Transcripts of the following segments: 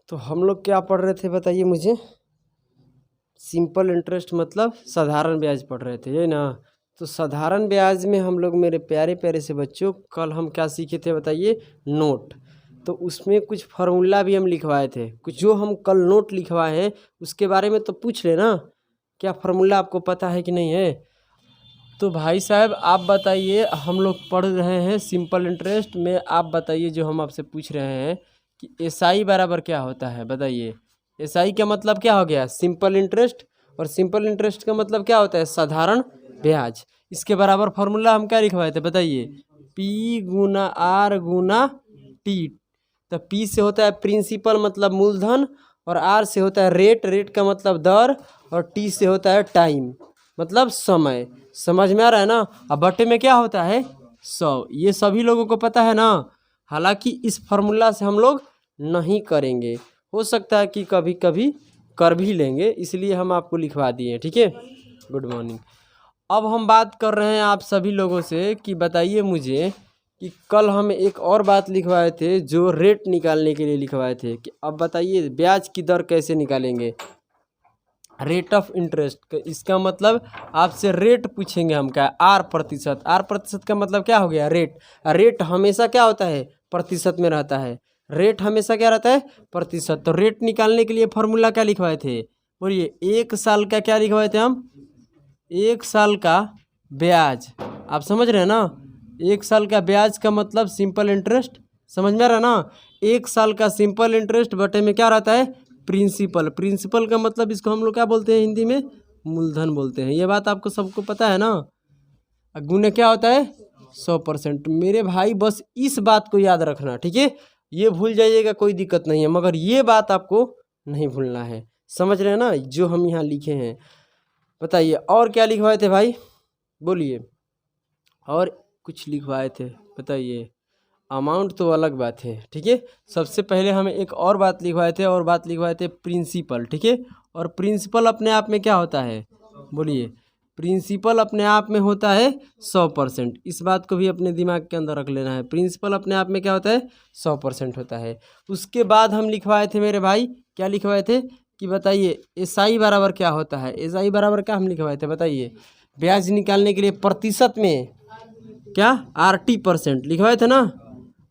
तो हम लोग क्या पढ़ रहे थे बताइए मुझे। सिंपल इंटरेस्ट मतलब साधारण ब्याज पढ़ रहे थे, ये ना। तो साधारण ब्याज में हम लोग, मेरे प्यारे प्यारे से बच्चों, कल हम क्या सीखे थे बताइए, नोट। तो उसमें कुछ फार्मूला भी हम लिखवाए थे, कुछ जो हम कल नोट लिखवाए हैं उसके बारे में तो पूछ लेना, क्या फार्मूला आपको पता है कि नहीं है। तो भाई साहब आप बताइए, हम लोग पढ़ रहे हैं सिंपल इंटरेस्ट में, आप बताइए जो हम आपसे पूछ रहे हैं कि एसआई बराबर क्या होता है बताइए। एसआई का मतलब क्या हो गया, सिंपल इंटरेस्ट, और सिंपल इंटरेस्ट का मतलब क्या होता है, साधारण ब्याज। इसके बराबर फार्मूला हम क्या लिखवाए थे बताइए, पी गुना आर गुना टी। तो पी से होता है प्रिंसिपल मतलब मूलधन, और आर से होता है रेट, रेट का मतलब दर, और टी से होता है टाइम मतलब समय। समझ में आ रहा है ना। अब बटे में क्या होता है 100, ये सभी लोगों को पता है ना। हालांकि इस फार्मूला से हम लोग नहीं करेंगे, हो सकता है कि कभी कभी कर भी लेंगे, इसलिए हम आपको लिखवा दिए, ठीक है। Good morning. अब हम बात कर रहे हैं आप सभी लोगों से कि बताइए मुझे कि कल हम एक और बात लिखवाए थे जो रेट निकालने के लिए लिखवाए थे, कि अब बताइए ब्याज की दर कैसे निकालेंगे, रेट ऑफ इंटरेस्ट। इसका मतलब आपसे रेट पूछेंगे हम, क्या, आर प्रतिशत। आर प्रतिशत का मतलब क्या हो गया, रेट। रेट हमेशा क्या होता है, प्रतिशत में रहता है। रेट हमेशा क्या रहता है, प्रतिशत। तो रेट निकालने के लिए फॉर्मूला क्या लिखवाए थे, बोलिए। 1 साल का क्या लिखवाए थे हम, 1 साल का ब्याज। आप समझ रहे हैं ना, 1 साल का ब्याज का मतलब सिंपल इंटरेस्ट। समझ में आ रहा है ना। 1 साल का सिंपल इंटरेस्ट बटे में क्या रहता है, प्रिंसिपल। प्रिंसिपल का मतलब इसको हम लोग क्या बोलते हैं हिंदी में, मूलधन बोलते हैं। ये बात आपको सबको पता है ना। गुणे क्या होता है 100%। मेरे भाई बस इस बात को याद रखना, ठीक है। ये भूल जाइएगा कोई दिक्कत नहीं है, मगर ये बात आपको नहीं भूलना है। समझ रहे हैं ना जो हम यहाँ लिखे हैं। बताइए और क्या लिखवाए थे भाई, बोलिए। और कुछ लिखवाए थे बताइए। अमाउंट तो अलग बात है, ठीक है। सबसे पहले हमें एक और बात लिखवाए थे, और बात लिखवाए थे प्रिंसिपल, ठीक है। और प्रिंसिपल अपने आप में क्या होता है, बोलिए। प्रिंसिपल अपने आप में होता है 100%। इस बात को भी अपने दिमाग के अंदर रख लेना है, प्रिंसिपल अपने आप में क्या होता है 100% होता है। उसके बाद हम लिखवाए थे मेरे भाई, क्या लिखवाए थे कि बताइए एसआई बराबर क्या होता है। एसआई बराबर क्या हम लिखवाए थे बताइए, ब्याज निकालने के लिए प्रतिशत में क्या, RT% लिखवाए थे ना।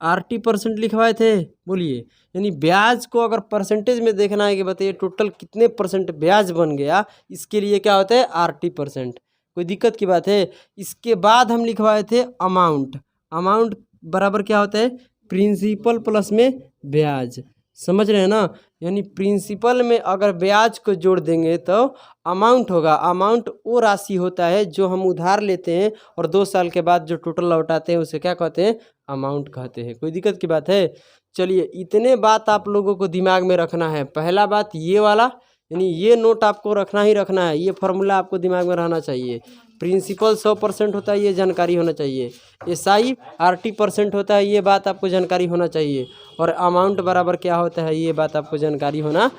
RT% लिखवाए थे, बोलिए। यानी ब्याज को अगर परसेंटेज में देखना है कि बताइए टोटल कितने परसेंट ब्याज बन गया, इसके लिए क्या होता है RT%। कोई दिक्कत की बात है। इसके बाद हम लिखवाए थे अमाउंट। अमाउंट बराबर क्या होता है, प्रिंसिपल प्लस में ब्याज। समझ रहे हैं ना। यानी प्रिंसिपल में अगर ब्याज को जोड़ देंगे तो अमाउंट होगा। अमाउंट वो राशि होता है जो हम उधार लेते हैं और 2 साल के बाद जो टोटल लौटाते हैं उसे क्या कहते हैं, अमाउंट कहते हैं। कोई दिक्कत की बात है। चलिए इतने बात आप लोगों को दिमाग में रखना है। पहला बात ये वाला, यानी ये नोट आपको रखना ही रखना है, ये फार्मूला आपको दिमाग में रहना चाहिए। प्रिंसिपल 100% होता है, ये जानकारी होना चाहिए। एसआई RT% होता है, ये बात आपको जानकारी होना चाहिए। और अमाउंट बराबर क्या होता है, ये बात आपको जानकारी होना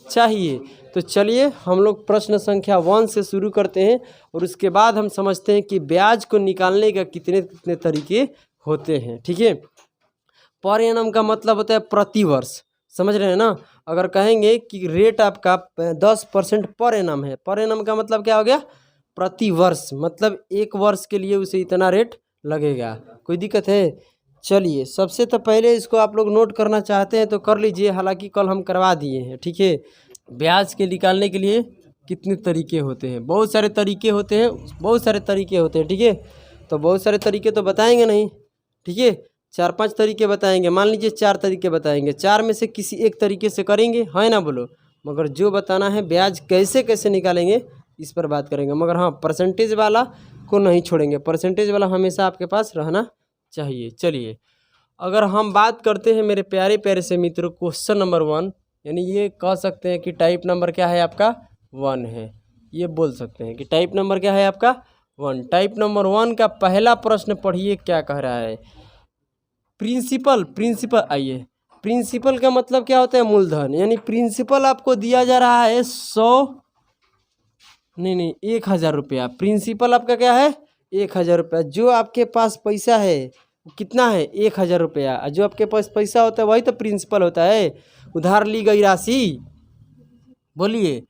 चाहिए। तो चलिए हम लोग प्रश्न संख्या 1 से शुरू करते हैं, और उसके बाद हम समझते हैं कि ब्याज को निकालने का कितने कितने तरीके होते हैं, ठीक है। पर एनम का मतलब होता है प्रतिवर्ष। समझ रहे हैं ना। अगर कहेंगे कि रेट आपका 10% पर एनम है, पर एनम का मतलब क्या हो गया, प्रतिवर्ष, मतलब 1 वर्ष के लिए उसे इतना रेट लगेगा। कोई दिक्कत है। चलिए सबसे तो पहले इसको आप लोग नोट करना चाहते हैं तो कर लीजिए, हालांकि कल हम करवा दिए हैं, ठीक है। ब्याज के निकालने के लिए कितने तरीके होते हैं, बहुत सारे तरीके होते हैं, बहुत सारे तरीके होते हैं, ठीक है। तो बहुत सारे तरीके तो बताएंगे नहीं, ठीक है। 4-5 तरीके बताएंगे, मान लीजिए 4 तरीके बताएंगे, 4 में से किसी एक तरीके से करेंगे, है ना, बोलो। मगर जो बताना है ब्याज कैसे कैसे निकालेंगे इस पर बात करेंगे। मगर हाँ, परसेंटेज वाला को नहीं छोड़ेंगे, परसेंटेज वाला हमेशा आपके पास रहना चाहिए। चलिए अगर हम बात करते हैं मेरे प्यारे प्यारे से मित्रों, क्वेश्चन नंबर 1, यानी ये कह सकते हैं कि टाइप नंबर क्या है आपका 1 है। ये बोल सकते हैं कि टाइप नंबर क्या है आपका 1। टाइप नंबर 1 का पहला प्रश्न पढ़िए क्या कह रहा है। प्रिंसिपल, प्रिंसिपल आइए, प्रिंसिपल का मतलब क्या होता है, मूलधन। यानी प्रिंसिपल आपको दिया जा रहा है 1000 रुपया। प्रिंसिपल आपका क्या है 1000 रुपया। जो आपके पास पैसा है वो कितना है 1,000 रुपया। और जो आपके पास पैसा होता है वही तो प्रिंसिपल होता है, उधार ली गई राशि। बोलिए,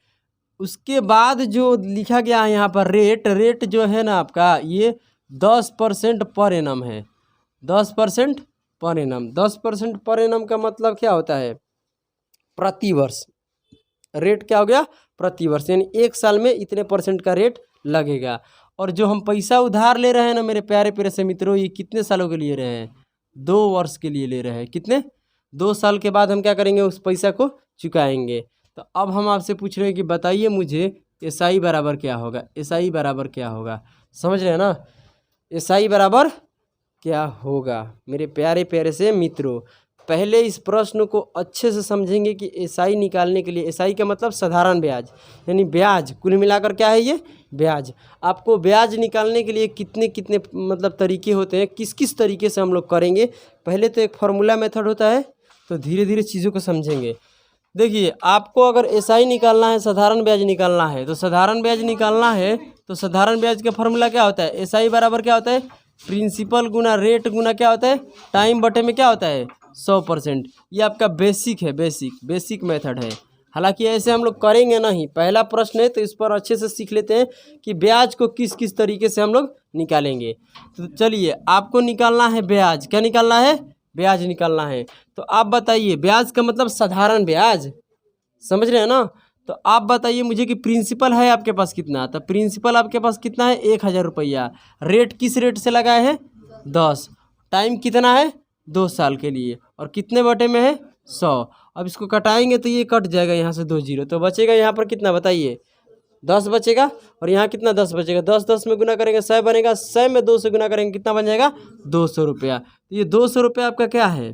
उसके बाद जो लिखा गया है यहाँ पर रेट, रेट जो है ना आपका ये 10% पर एनम है। 10% पर एनम, 10% पर एनम का मतलब क्या होता है? प्रति वर्ष। रेट क्या हो गया? प्रति वर्ष, यानी 1 साल में इतने % का रेट लगेगा। और जो हम पैसा उधार ले रहे हैं ना मेरे प्यारे प्यारे से मित्रों, ये कितने सालों के लिए रहे हैं? 2 वर्ष के लिए ले रहे हैं। कितने? 2 साल के बाद हम क्या करेंगे? उस पैसा को चुकाएंगे। तो अब हम आपसे पूछ रहे हैं कि बताइए मुझे SI बराबर क्या होगा? SI बराबर क्या होगा? समझ रहे हैं ना? SI बराबर क्या होगा मेरे प्यारे प्यारे से मित्रों? पहले इस प्रश्न को अच्छे से समझेंगे कि SI निकालने के लिए, SI का मतलब साधारण ब्याज, यानी ब्याज कुल मिलाकर क्या है? ये ब्याज। आपको ब्याज निकालने के लिए कितने कितने मतलब तरीके होते हैं, किस किस तरीके से हम लोग करेंगे। पहले तो एक फार्मूला मेथड होता है, तो धीरे धीरे चीज़ों को समझेंगे। देखिए, आपको अगर SI निकालना है, साधारण ब्याज निकालना है, तो साधारण ब्याज निकालना है तो साधारण ब्याज का फार्मूला क्या होता है? SI बराबर क्या होता है? प्रिंसिपल गुना रेट गुना क्या होता है? टाइम बटे में क्या होता है? 100%। ये आपका बेसिक है, बेसिक मेथड है। हालांकि ऐसे हम लोग करेंगे नहीं, पहला प्रश्न है तो इस पर अच्छे से सीख लेते हैं कि ब्याज को किस किस तरीके से हम लोग निकालेंगे। तो चलिए, आपको निकालना है ब्याज। क्या निकालना है? ब्याज निकालना है। तो आप बताइए, ब्याज का मतलब साधारण ब्याज, समझ रहे हैं ना? तो आप बताइए मुझे कि प्रिंसिपल है आपके पास कितना? तो प्रिंसिपल आपके पास कितना है? 1,000 रुपया। रेट किस रेट से लगाए हैं? 10। टाइम कितना है? 2 साल के लिए। और कितने बटे में है? 100। अब इसको कटाएंगे तो ये कट जाएगा यहाँ से 2 जीरो, तो बचेगा यहाँ पर कितना बताइए? 10 बचेगा। और यहाँ कितना? 10 बचेगा। 10 10 में गुना करेंगे 100 बनेगा, 100 में 2 से गुना करेंगे कितना बन जाएगा? 200 रुपया। तो ये 200 रुपया आपका क्या है?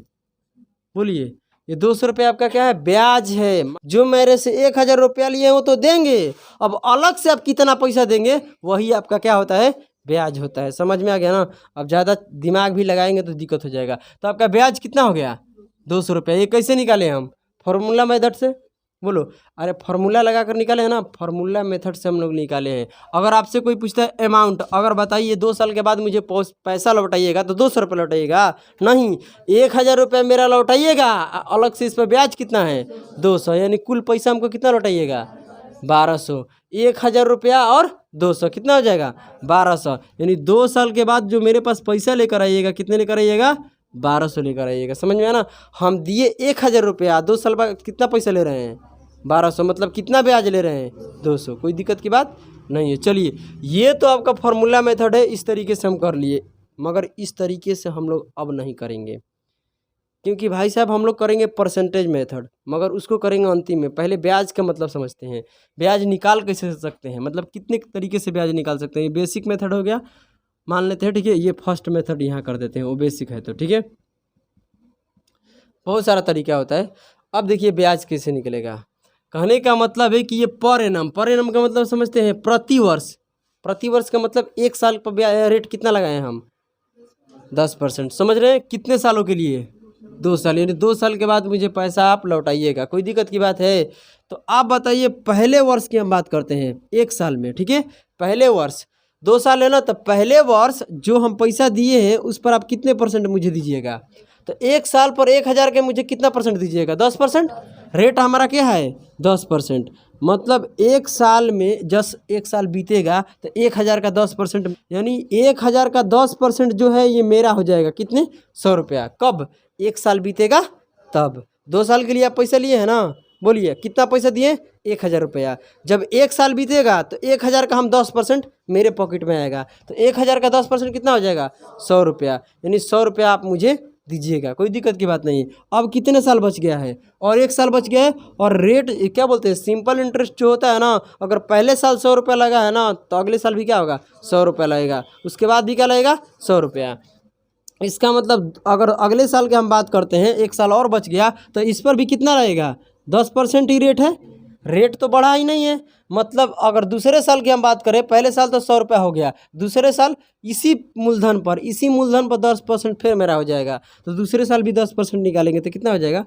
बोलिए, ये 200 रुपया आपका क्या है? ब्याज है। जो मेरे से 1,000 रुपया लिए वो तो देंगे, अब अलग से आप कितना पैसा देंगे वही आपका क्या होता है? ब्याज होता है। समझ में आ गया ना? अब ज़्यादा दिमाग भी लगाएंगे तो दिक्कत हो जाएगा। तो आपका ब्याज कितना हो गया? 200 रुपया। ये कैसे निकाले हम? फॉर्मूला मेथड से। बोलो, अरे फार्मूला लगा कर निकाले हैं ना, फार्मूला मेथड से हम लोग निकाले हैं। अगर आपसे कोई पूछता है अमाउंट, अगर बताइए 2 साल के बाद मुझे पैसा लौटाइएगा, तो 200 रुपये लौटाइएगा? नहीं, 1,000 रुपया मेरा लौटाइएगा, अलग से इस पर ब्याज कितना है? 200, यानी कुल पैसा हमको कितना लौटाइएगा? 1200। 1,000 रुपया और 200 कितना हो जाएगा? 1200। यानी 2 साल के बाद जो मेरे पास पैसा लेकर आइएगा, कितने लेकर आइएगा? 1200 लेकर आइएगा। समझ में आया ना? हम दिए 1,000 रुपया, 2 साल बाद कितना पैसा ले रहे हैं? 1200। मतलब कितना ब्याज ले रहे हैं? 200। कोई दिक्कत की बात नहीं है। चलिए, ये तो आपका फार्मूला मेथड है, इस तरीके से हम कर लिए। मगर इस तरीके से हम लोग अब नहीं करेंगे, क्योंकि भाई साहब हम लोग करेंगे परसेंटेज मेथड, मगर उसको करेंगे अंतिम में। पहले ब्याज का मतलब समझते हैं। ब्याज निकाल कैसे सकते हैं, मतलब कितने तरीके से ब्याज निकाल सकते हैं। ये बेसिक मेथड हो गया, मान लेते हैं, ठीक है। ये फर्स्ट मेथड यहाँ कर देते हैं, वो बेसिक है तो ठीक है। बहुत सारा तरीका होता है। अब देखिए ब्याज कैसे निकलेगा। कहने का मतलब है कि ये पर एनम का मतलब समझते हैं प्रति वर्ष। प्रति वर्ष का मतलब 1 साल पर रेट कितना लगाए हम? 10%। समझ रहे हैं? कितने सालों के लिए? 2 साल। यानी 2 साल के बाद मुझे पैसा आप लौटाइएगा। कोई दिक्कत की बात है? तो आप बताइए, पहले वर्ष की हम बात करते हैं 1 साल में, ठीक है। पहले वर्ष 2 साल है ना, तो पहले वर्ष जो हम पैसा दिए हैं उस पर आप कितने % मुझे दीजिएगा? तो 1 साल पर 1,000 के मुझे कितना % दीजिएगा? 10%। रेट हमारा क्या है? 10%। मतलब 1 साल में 1 साल बीतेगा तो 1,000 का 10%, यानी 1,000 का 10% जो है ये मेरा हो जाएगा कितने? 100 रुपया। कब? 1 साल बीतेगा तब। 2 साल के लिए आप पैसा लिए हैं ना, बोलिए कितना पैसा दिए? 1,000 रुपया। जब 1 साल बीतेगा तो 1,000 का हम 10% मेरे पॉकेट में आएगा, तो 1,000 का 10% कितना हो जाएगा? 100 रुपया। यानी 100 रुपया आप मुझे दीजिएगा। कोई दिक्कत की बात नहीं है। अब कितने साल बच गया है? और 1 साल बच गया है। और रेट क्या बोलते हैं? सिंपल इंटरेस्ट जो होता है ना, अगर पहले साल 100 रुपया लगा है ना, तो अगले साल भी क्या होगा? 100 रुपया लगेगा। उसके बाद भी क्या लगेगा? 100 रुपया। इसका मतलब अगर अगले साल की हम बात करते हैं, 1 साल और बच गया, तो इस पर भी कितना रहेगा? 10% ही रेट है। रेट तो बढ़ा ही नहीं है। मतलब अगर दूसरे साल की हम बात करें, पहले साल तो 100 रुपया हो गया, दूसरे साल इसी मूलधन पर 10% फिर मेरा हो जाएगा, तो दूसरे साल भी 10% निकालेंगे तो कितना हो जाएगा?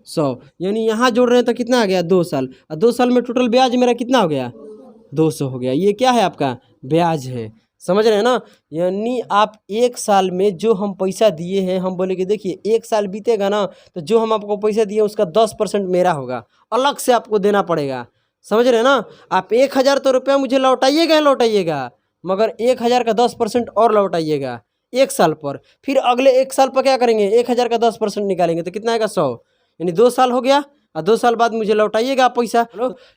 100। यानी यहाँ जोड़ रहे हैं तो कितना आ गया? 2 साल। और 2 साल में टोटल ब्याज मेरा कितना हो गया? 200 हो गया। ये क्या है? आपका ब्याज है। समझ रहे हैं ना। यानी आप 1 साल में जो हम पैसा दिए हैं, हम बोले कि देखिए 1 साल बीतेगा ना तो जो हम आपको पैसा दिए उसका 10% मेरा होगा, अलग से आपको देना पड़ेगा। समझ रहे हैं ना। आप 1000 तो रुपया मुझे लौटाइएगा, मगर 1000 का 10% और लौटाइएगा 1 साल पर। फिर अगले 1 साल पर क्या करेंगे, 1000 का 10% निकालेंगे तो कितना आएगा 100, यानी 2 साल हो गया। और 2 साल बाद मुझे लौटाइएगा आप पैसा।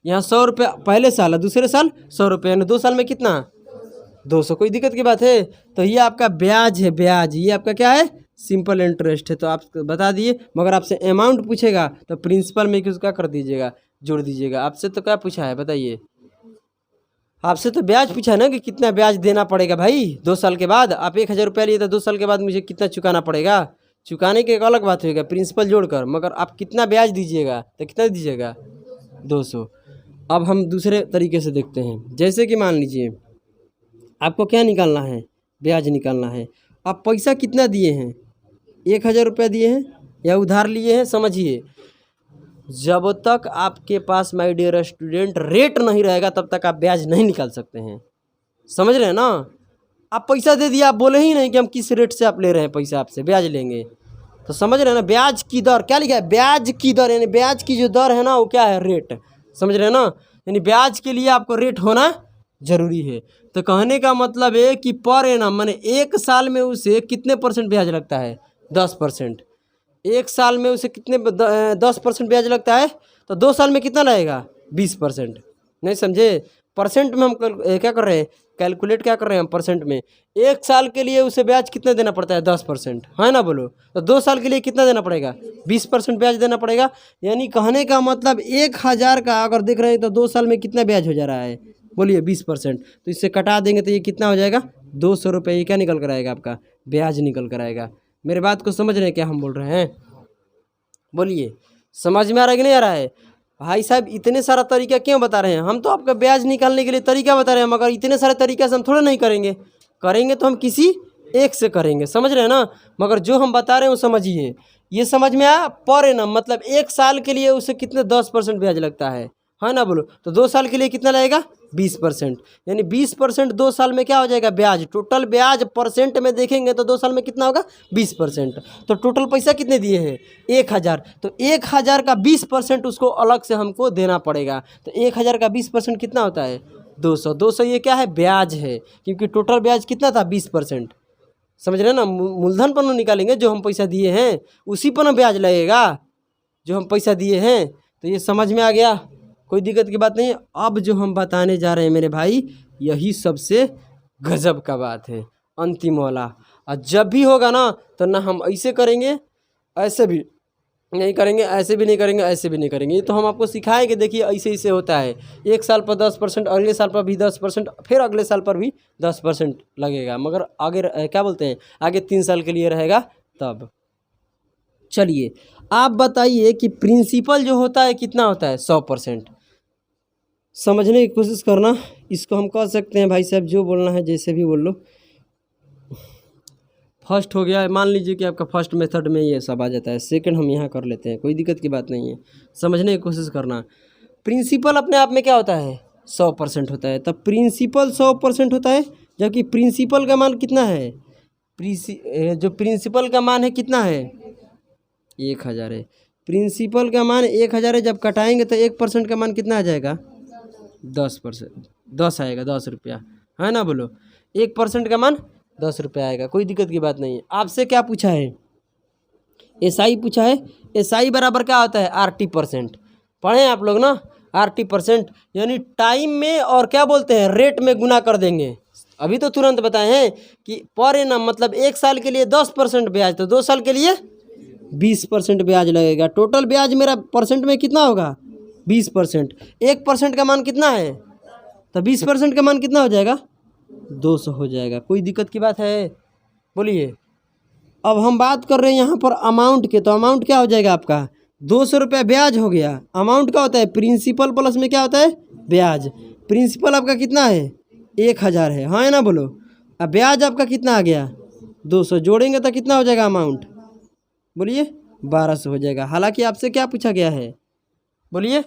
यहाँ 100 रुपया पहले साल और दूसरे साल 100 रुपये, यानी 2 साल में कितना 200। कोई दिक्कत की बात है। तो ये आपका ब्याज है, ब्याज ये आपका क्या है, सिंपल इंटरेस्ट है। तो आप बता दिए, मगर आपसे अमाउंट पूछेगा तो प्रिंसिपल में क्या कर दीजिएगा, जोड़ दीजिएगा। आपसे तो क्या पूछा है बताइए, आपसे तो ब्याज पूछा है ना कि कितना ब्याज देना पड़ेगा भाई 2 साल के बाद। आप 1000 रुपया लिए तो 2 साल के बाद मुझे कितना चुकाना पड़ेगा, चुकाने की एक अलग बात होगा प्रिंसिपल जोड़कर, मगर आप कितना ब्याज दीजिएगा तो कितना दीजिएगा 200। अब हम दूसरे तरीके से देखते हैं। जैसे कि मान लीजिए आपको क्या निकालना है, ब्याज निकालना है। आप पैसा कितना दिए हैं, 1000 रुपया दिए हैं या उधार लिए हैं। समझिए, जब तक आपके पास माय डियर स्टूडेंट रेट नहीं रहेगा तब तक आप ब्याज नहीं निकाल सकते हैं। समझ रहे हैं ना। आप पैसा दे दिया, आप बोले ही नहीं कि हम किस रेट से आप ले रहे हैं पैसा, आपसे ब्याज लेंगे। तो समझ रहे हैं ना, ब्याज की दर क्या लिखा है, ब्याज की दर, यानी ब्याज की जो दर है ना वो क्या है, रेट। समझ रहे हैं ना, यानी ब्याज के लिए आपको रेट होना जरूरी है। तो कहने का मतलब है कि पर एनम माने 1 साल में उसे कितने % ब्याज लगता है, 10%। 1 साल में उसे कितने 10% ब्याज लगता है, तो 2 साल में कितना लगेगा 20%। नहीं समझे, परसेंट में हम क्या कर रहे हैं, कैलकुलेट क्या कर रहे हैं हम परसेंट में। 1 साल के लिए उसे ब्याज कितना देना पड़ता है, 10%, है ना बोलो। तो 2 साल के लिए कितना देना पड़ेगा, 20% ब्याज देना पड़ेगा। यानी कहने का मतलब 1000 का अगर देख रहे हैं तो 2 साल में कितना ब्याज हो जा रहा है, बोलिए 20%। तो इससे कटा देंगे तो ये कितना हो जाएगा 200 रुपये। ये क्या निकल कर आएगा, आपका ब्याज निकल कर आएगा। मेरे बात को समझ रहे हैं क्या हम बोल रहे हैं, बोलिए समझ में आ रहा है कि नहीं आ रहा है। भाई साहब इतने सारा तरीका क्यों बता रहे हैं, हम तो आपका ब्याज निकालने के लिए तरीका बता रहे हैं, मगर इतने सारे तरीका से हम थोड़ा नहीं करेंगे, करेंगे तो हम किसी एक से करेंगे। समझ रहे हैं ना। मगर जो हम बता रहे हैं वो समझिए। ये समझ में आया, पर एनम मतलब 1 साल के लिए उसे कितने 10% ब्याज लगता है ना बोलो। तो 2 साल के लिए कितना लगेगा 20%, यानी 20% 2 साल में क्या हो जाएगा ब्याज। टोटल ब्याज परसेंट में देखेंगे तो 2 साल में कितना होगा 20%। तो टोटल पैसा कितने दिए हैं 1000, तो 1000 का 20% उसको अलग से हमको देना पड़ेगा। तो 1000 का 20% कितना होता है 200। 200 ये क्या है, ब्याज है, क्योंकि टोटल ब्याज कितना था 20%। समझ रहे हैं ना। मूलधन पर निकालेंगे जो हम पैसा दिए हैं उसी पर ना ब्याज लगेगा जो हम पैसा दिए हैं। तो ये समझ में आ गया, कोई दिक्कत की बात नहीं। अब जो हम बताने जा रहे हैं मेरे भाई, यही सबसे गजब का बात है, अंतिम वाला। और जब भी होगा ना तो ना हम ऐसे करेंगे, ऐसे भी नहीं करेंगे, ऐसे भी नहीं करेंगे, ऐसे भी नहीं करेंगे। ये तो हम आपको सिखाएंगे, देखिए ऐसे ऐसे होता है। 1 साल पर 10%, अगले साल पर भी 10%, फिर अगले साल पर भी 10% लगेगा, मगर आगे क्या बोलते हैं, आगे 3 साल के लिए रहेगा तब। चलिए आप बताइए कि प्रिंसिपल जो होता है कितना होता है 100%। समझने की कोशिश करना। इसको हम कह सकते हैं भाई साहब जो बोलना है जैसे भी बोल लो। फर्स्ट हो गया, मान लीजिए कि आपका फर्स्ट मेथड में ये सब आ जाता है, सेकंड हम यहाँ कर लेते हैं, कोई दिक्कत की बात नहीं है। समझने की कोशिश करना। प्रिंसिपल अपने आप में क्या होता है 100% होता है, तब प्रिंसिपल 100% होता है, जबकि प्रिंसिपल का मान कितना है, जो प्रिंसिपल का मान है कितना है 1000 है। प्रिंसिपल का मान 1000 है, जब कटाएंगे तो 1% का मान कितना आ जाएगा 10%, 10 आएगा, 10 रुपया, है ना बोलो। 1% का मान 10 रुपया आएगा, कोई दिक्कत की बात नहीं है। आपसे क्या पूछा है, एसआई पूछा है। एसआई बराबर क्या होता है RT%, पढ़े आप लोग ना, RT%, यानी टाइम में और क्या बोलते हैं रेट में गुना कर देंगे। अभी तो तुरंत बताए हैं कि पर एनम मतलब 1 साल के लिए 10% ब्याज, तो 2 साल के लिए 20% ब्याज लगेगा। टोटल ब्याज मेरा परसेंट में कितना होगा 20%। 1% का मान कितना है, तो 20% का मान कितना हो जाएगा 200 हो जाएगा। कोई दिक्कत की बात है, बोलिए। अब हम बात कर रहे हैं यहाँ पर अमाउंट के, तो अमाउंट क्या हो जाएगा आपका 200 रुपया ब्याज हो गया। अमाउंट क्या होता है प्रिंसिपल प्लस में क्या होता है ब्याज। प्रिंसिपल आपका कितना है 1000 है, हाँ है ना बोलो। अब ब्याज आपका कितना आ गया 200, जोड़ेंगे तो कितना हो जाएगा अमाउंट, बोलिए 1200 हो जाएगा। हालांकि आपसे क्या पूछा गया है, बोलिए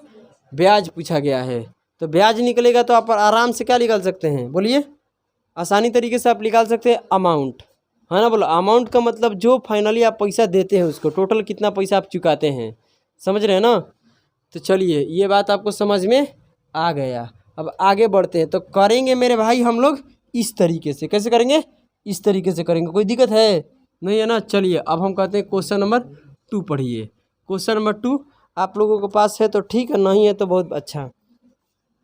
ब्याज पूछा गया है। तो ब्याज निकलेगा तो आप आराम से क्या निकाल सकते हैं, बोलिए आसानी तरीके से आप निकाल सकते हैं अमाउंट, है ना। बोलो अमाउंट का मतलब जो फाइनली आप पैसा देते हैं उसको, टोटल कितना पैसा आप चुकाते हैं, समझ रहे हैं ना। तो चलिए ये बात आपको समझ में आ गया। अब आगे बढ़ते हैं। तो करेंगे मेरे भाई हम लोग इस तरीके से। कैसे करेंगे? इस तरीके से करेंगे। कोई दिक्कत है नहीं है ना। चलिए अब हम कहते हैं क्वेश्चन नंबर 2 पढ़िए। क्वेश्चन नंबर 2 आप लोगों के पास है तो ठीक है, नहीं है तो बहुत अच्छा।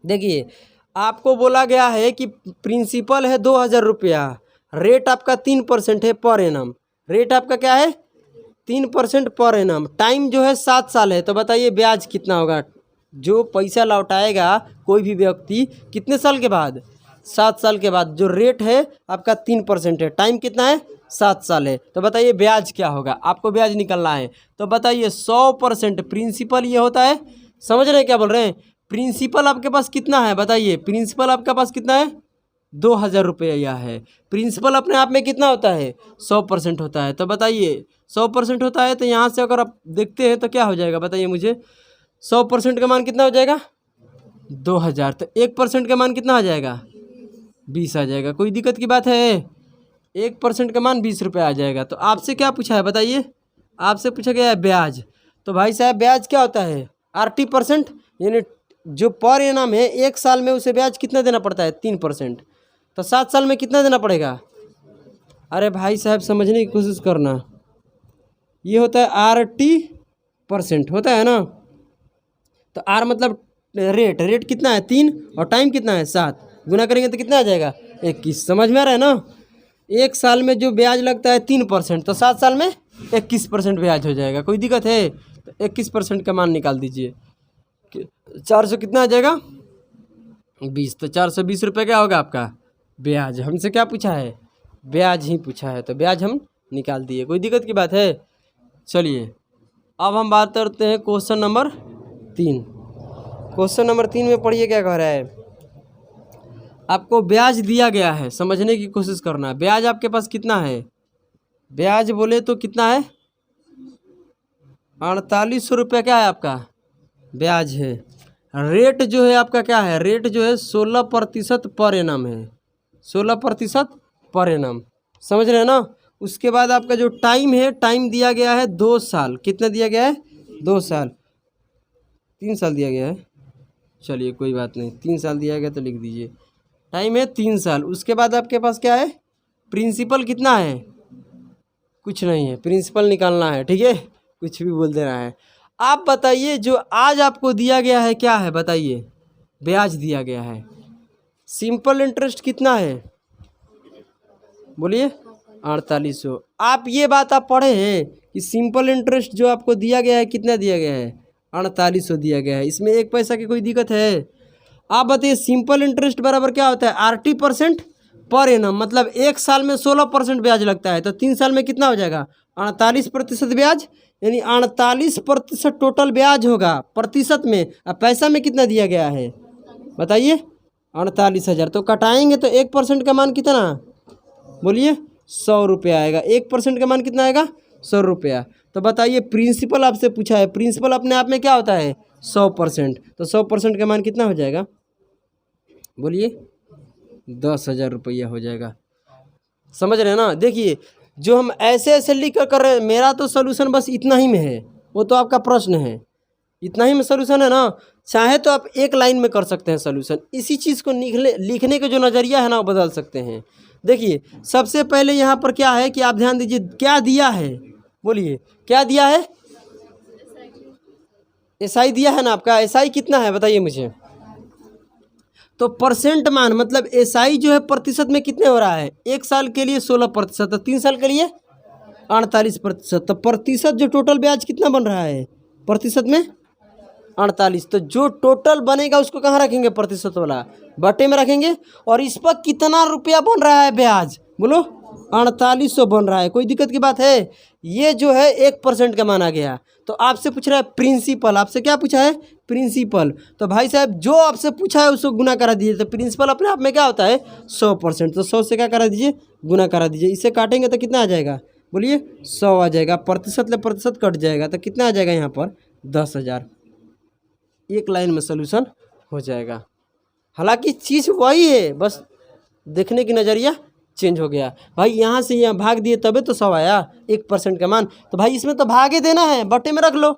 देखिए आपको बोला गया है कि प्रिंसिपल है 2000 रुपया, रेट आपका 3% है पर एनम। रेट आपका क्या है? 3% पर एनम। टाइम जो है 7 साल है। तो बताइए ब्याज कितना होगा? जो पैसा लौटाएगा कोई भी व्यक्ति कितने साल के बाद? 7 साल के बाद। जो रेट है आपका 3% है, टाइम कितना है? 7 साल है। तो बताइए ब्याज क्या होगा? आपको ब्याज निकलना है। तो बताइए 100% प्रिंसिपल ये होता है। समझ रहे हैं क्या बोल रहे हैं? प्रिंसिपल आपके पास कितना है बताइए? प्रिंसिपल आपके पास कितना है? 2000 रुपया है। प्रिंसिपल अपने आप में कितना होता है? 100% होता है। तो बताइए 100% होता है तो यहाँ से अगर आप देखते हैं तो क्या हो जाएगा बताइए मुझे? 100% का मान कितना हो जाएगा? 2000। तो 1% का मान कितना आ जाएगा? 20 आ जाएगा। कोई दिक्कत की बात है? 1% का मान 20 रुपये आ जाएगा। तो आपसे क्या पूछा है बताइए? आपसे पूछा गया है ब्याज। तो भाई साहब ब्याज क्या होता है? RT%, यानी जो पर एनम है 1 साल में उसे ब्याज कितना देना पड़ता है? 3%। तो 7 साल में कितना देना पड़ेगा? अरे भाई साहब समझने की कोशिश करना। ये होता है RT% होता है ना। तो R मतलब रेट, रेट कितना है? 3 और टाइम कितना है? 7। गुना करेंगे तो कितना आ जाएगा? 21। समझ में आ रहा है ना। 1 साल में जो ब्याज लगता है 3%, तो 7 साल में 21% ब्याज हो जाएगा। कोई दिक्कत है? तो 21% का मान निकाल दीजिए। 400 कितना आ जाएगा? 20। तो 420 रुपये क्या होगा आपका? ब्याज। हमसे क्या पूछा है? ब्याज ही पूछा है, तो ब्याज हम निकाल दिए। कोई दिक्कत की बात है? चलिए अब हम बात करते हैं क्वेश्चन नंबर 3। क्वेश्चन नंबर 3 में पढ़िए क्या कह रहा है। आपको ब्याज दिया गया है, समझने की कोशिश करना। ब्याज आपके पास कितना है? ब्याज बोले तो कितना है? 4800 रुपया क्या है आपका? ब्याज है। रेट जो है आपका क्या है? रेट जो है 16% पर एनम है। 16% पर एनम, समझ रहे हैं ना। उसके बाद आपका जो टाइम है, टाइम दिया गया है 2 साल। कितना दिया गया है? 2 साल। 3 साल दिया गया है। चलिए कोई बात नहीं, 3 साल दिया गया तो लिख दीजिए। टाइम है 3 साल। उसके बाद आपके पास क्या है? प्रिंसिपल कितना है? कुछ नहीं है, प्रिंसिपल निकालना है। ठीक है, कुछ भी बोल देना है। आप बताइए जो आज आपको दिया गया है क्या है बताइए? ब्याज दिया गया है। सिंपल इंटरेस्ट कितना है? बोलिए। 4800। आप ये बात आप पढ़े हैं कि सिंपल इंटरेस्ट जो आपको दिया गया है कितना दिया गया है? 4800 दिया गया है। इसमें 1 पैसा की कोई दिक्कत है? आप बताइए सिंपल इंटरेस्ट बराबर क्या होता है? RT% per annum. मतलब 1 साल में 16% ब्याज लगता है, तो 3 साल में कितना हो जाएगा? 48% ब्याज, यानी 48% टोटल ब्याज होगा प्रतिशत में। अब पैसा में कितना दिया गया है बताइए? 48,000। तो कटाएंगे तो 1% का मान कितना? बोलिए। 100 रुपया आएगा। 1% का मान कितना आएगा? 100 रुपया। तो बताइए प्रिंसिपल आपसे पूछा है, प्रिंसिपल अपने आप में क्या होता है? 100%। तो 100% का मान कितना हो जाएगा? बोलिए। 10,000 रुपया हो जाएगा। समझ रहे हैं ना। देखिए जो हम ऐसे ऐसे लिख कर रहे हैं, मेरा तो सोल्यूशन बस इतना ही में है, वो तो आपका प्रश्न है। इतना ही में सोल्यूशन है ना। चाहे तो आप एक लाइन में कर सकते हैं सोल्यूशन। इसी चीज़ को लिखने का जो नज़रिया है ना वो बदल सकते हैं। देखिए सबसे पहले यहाँ पर क्या है कि आप ध्यान दीजिए क्या दिया है। बोलिए क्या दिया है? SI दिया है ना आपका। SI कितना है बताइए मुझे? तो परसेंट मान मतलब SI जो है प्रतिशत में कितने हो रहा है? 1 साल के लिए 16%, तो 3 साल के लिए 48%। तो प्रतिशत जो टोटल ब्याज कितना बन रहा है प्रतिशत में? 48। तो जो टोटल बनेगा उसको कहाँ रखेंगे? प्रतिशत वाला बटे में रखेंगे। और इस पर कितना रुपया बन रहा है ब्याज? बोलो। 4800 बन रहा है। कोई दिक्कत की बात है? ये जो है 1% का माना गया। तो आपसे पूछ रहा है प्रिंसिपल। आपसे क्या पूछा है? प्रिंसिपल। तो भाई साहब जो आपसे पूछा है उसको गुना करा दीजिए। तो प्रिंसिपल अपने आप में क्या होता है? 100%। तो 100 से क्या करा दीजिए? गुना करा दीजिए। इसे काटेंगे तो कितना आ जाएगा? बोलिए। 100 आ जाएगा। प्रतिशत ले प्रतिशत कट जाएगा तो कितना आ जाएगा यहाँ पर? 10,000। एक लाइन में सोल्यूशन हो जाएगा। हालांकि चीज़ वही है, बस देखने की नज़रिया चेंज हो गया भाई। यहाँ से यहाँ भाग दिए तबे तो 100 आया 1% का मान। तो भाई इसमें तो भागे देना है, बटे में रख लो,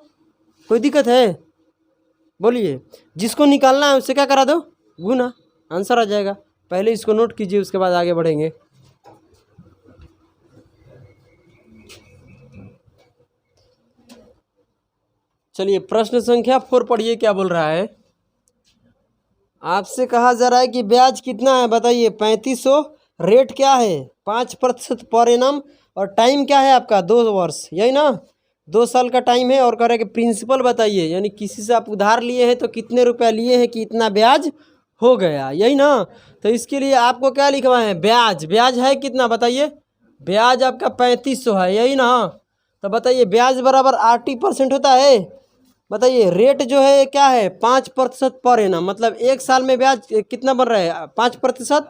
कोई दिक्कत है? बोलिए। जिसको निकालना है उससे क्या करा दो, गुना, आंसर आ जाएगा। पहले इसको नोट कीजिए, उसके बाद आगे बढ़ेंगे। चलिए प्रश्न संख्या 4 पढ़िए, क्या बोल रहा है। आपसे कहा जा रहा है कि ब्याज कितना है, बताइए 3500। रेट क्या है 5% पर एनम, और टाइम क्या है आपका 2 वर्ष, यही ना, 2 साल का टाइम है। और कह रहे हैं कि प्रिंसिपल बताइए, यानी किसी से आप उधार लिए हैं तो कितने रुपया लिए हैं कि इतना ब्याज हो गया, यही ना। तो इसके लिए आपको क्या लिखवाए हैं, ब्याज। ब्याज है कितना बताइए, ब्याज आपका 3500 है, यही ना। तो बताइए ब्याज बराबर 80% होता है। बताइए रेट जो है क्या है 5% पर एनम, मतलब 1 साल में ब्याज कितना बन रहा है 5%।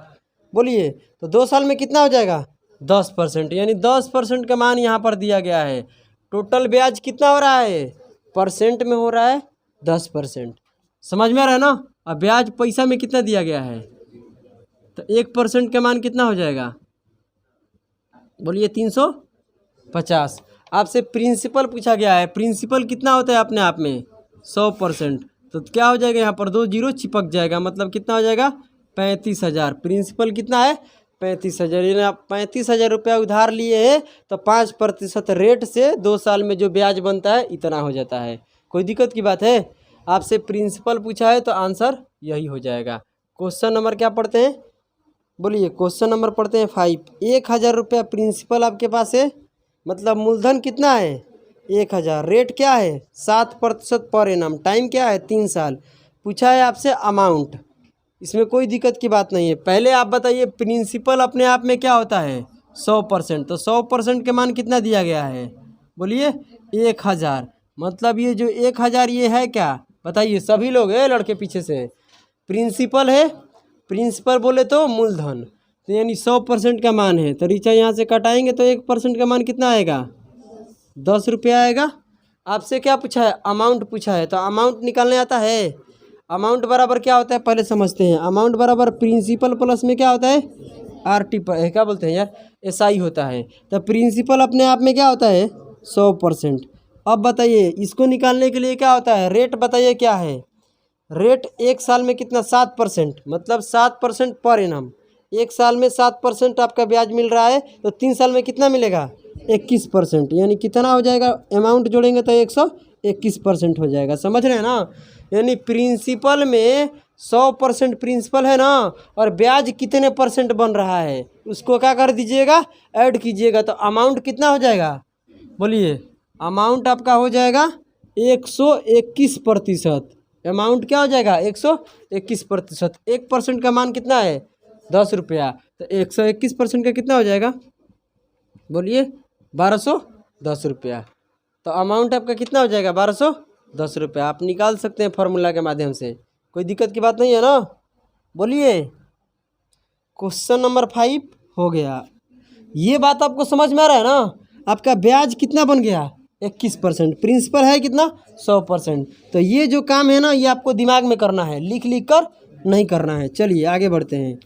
बोलिए तो 2 साल में कितना हो जाएगा 10%, यानी 10% का मान यहाँ पर दिया गया है। टोटल ब्याज कितना हो रहा है, परसेंट में हो रहा है 10%। समझ में आ रहा है ना। अब ब्याज पैसा में कितना दिया गया है, तो 1% का मान कितना हो जाएगा, बोलिए 350। आपसे प्रिंसिपल पूछा गया है, प्रिंसिपल कितना होता है अपने आप में 100%। तो क्या हो जाएगा, यहाँ पर 2 जीरो चिपक जाएगा, मतलब कितना हो जाएगा 35,000। प्रिंसिपल कितना है 35,000, यानी आप 35,000 रुपया उधार लिए हैं तो 5% रेट से 2 साल में जो ब्याज बनता है इतना हो जाता है। कोई दिक्कत की बात है? आपसे प्रिंसिपल पूछा है तो आंसर यही हो जाएगा। क्वेश्चन नंबर क्या पढ़ते हैं, बोलिए। क्वेश्चन नंबर पढ़ते हैं 5। 1,000 रुपया प्रिंसिपल आपके पास है, मतलब मूलधन कितना है 1,000। रेट क्या है 7% पर एनम, टाइम क्या है 3 साल। पूछा है आपसे अमाउंट, इसमें कोई दिक्कत की बात नहीं है। पहले आप बताइए प्रिंसिपल अपने आप में क्या होता है 100%, तो 100% के मान कितना दिया गया है, बोलिए 1,000। मतलब ये जो 1,000 ये है क्या, बताइए सभी लोग है लड़के पीछे से, प्रिंसिपल है। प्रिंसिपल बोले तो मूलधन, तो यानी 100% का मान है, तो रीचा यहाँ से कटाएंगे तो 1% का मान कितना आएगा 10 रुपया आएगा। आपसे क्या पूछा है, अमाउंट पूछा है, तो अमाउंट निकालने आता है। अमाउंट बराबर क्या होता है पहले समझते हैं। अमाउंट बराबर प्रिंसिपल प्लस में क्या होता है RT पर क्या बोलते हैं यार, SI होता है। तो प्रिंसिपल अपने आप में क्या होता है 100%। अब बताइए इसको निकालने के लिए क्या होता है, रेट बताइए क्या है। रेट 1 साल में कितना 7%, मतलब 7% पर एनम। 1 साल में 7% आपका ब्याज मिल रहा है, तो 3 साल में कितना मिलेगा 21%, यानी कितना हो जाएगा, अमाउंट जोड़ेंगे तो 121% हो जाएगा। समझ रहे हैं ना। यानी प्रिंसिपल में 100% प्रिंसिपल है ना, और ब्याज कितने परसेंट बन रहा है उसको क्या कर दीजिएगा, ऐड कीजिएगा, तो अमाउंट कितना हो जाएगा, बोलिए। अमाउंट आपका हो जाएगा 121%। अमाउंट क्या हो जाएगा 121%। 1% का मान कितना है 10 रुपया, तो 121% का कितना हो जाएगा, बोलिए 1210 रुपया। तो अमाउंट आपका कितना हो जाएगा 1210 रुपया। आप निकाल सकते हैं फार्मूला के माध्यम से, कोई दिक्कत की बात नहीं है ना। बोलिए क्वेश्चन नंबर 5 हो गया। ये बात आपको समझ में आ रहा है ना। आपका ब्याज कितना बन गया 21%, प्रिंसिपल है कितना 100%। तो ये जो काम है ना ये आपको दिमाग में करना है, लिख लिख कर नहीं करना है। चलिए आगे बढ़ते हैं।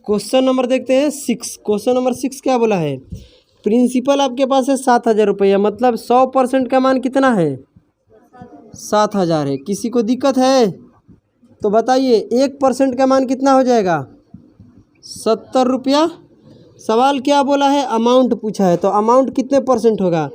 क्वेश्चन नंबर देखते हैं 6। क्वेश्चन नंबर 6 क्या बोला है, प्रिंसिपल आपके पास है 7,000 रुपया, मतलब 100% का मान कितना है 7,000 है। किसी को दिक्कत है तो बताइए 1% का मान कितना हो जाएगा 70 रुपया। सवाल क्या बोला है, अमाउंट पूछा है, तो अमाउंट कितने परसेंट होगा।